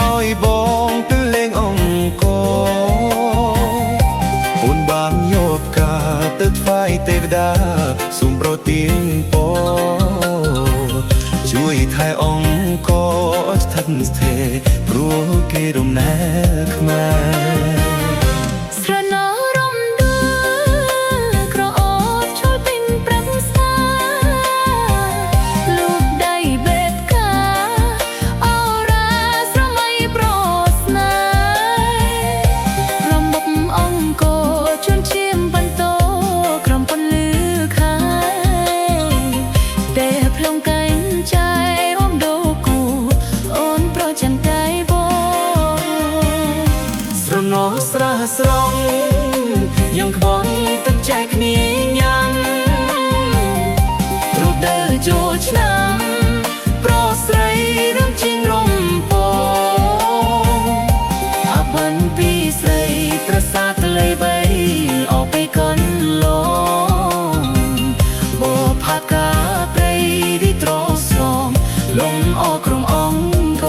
ឲ្យបងទៅលេងអង្គអូនបានយកការទៅថ្វាយទេវតាសូមប្រទានពរជួយថែអង្គស្ថិតស្ថេរព្រោះគេរំណែកខ្មែរស្រណោរំដួលក្រអូបឈលពេញព្រឹកសាលោកដៃបេតកាអូរ៉ាស្រមៃប្រស្នេហ៍រំបប់អង្គជូនឈាមបន្ទោក្រំពន្លឺខែតែភ្លងកែងចៃអូនដូគូអូនប្រចាំដៃបងស្រណោស្រះស្រង់ยังខ្វល់ទឹកចែកគ្នាញ៉ាំរូបដើរចូលឆ្នាំប្រស្រីរំជិញរំពងអាបានពីស្រីប្រសាទលេបីអបពីកន្លងបផាកាព្រៃទីត្រសងលំអក្រុងអង្គ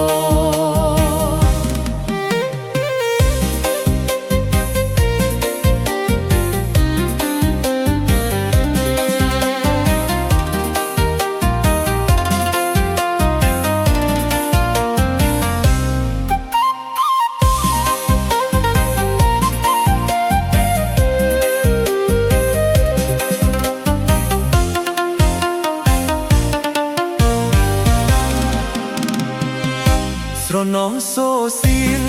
ស្រណោសូសៀង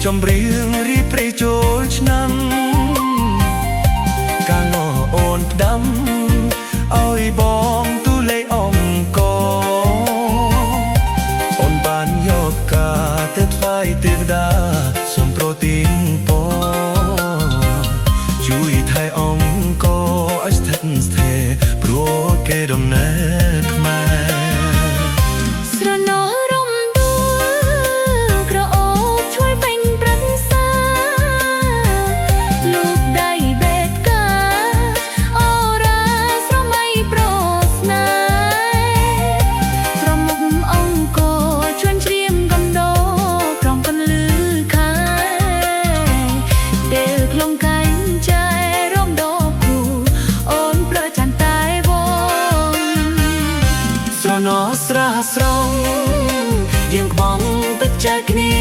ចំរៀងរីព្រៃចូលឆ្នាំកាលណោអូនផ្ដាំឲ្យបងទូលេអង្គអូនបានយកការទៅថ្វាយទេវតាសូមប្រទានពរជួយថែអង្គឲ្យស្ថិតស្ថេរព្រោះគេដំណើរខ្មែរស្រណោរំដួលក្រអូបឈលពេញព្រឹកសាលោកដៃបេតកាអូរ៉ាស្រមៃប្រស្នេហ៍ស្រមុំអង្គជូនជ្រាមកំដោក្រំពន្លឺខែដែលក្លងកែងចែរំដោគូអូនប្រចាំតែបងស្រណោស្រះស្រង់យើងខ្វងទឹកចែកគ្នា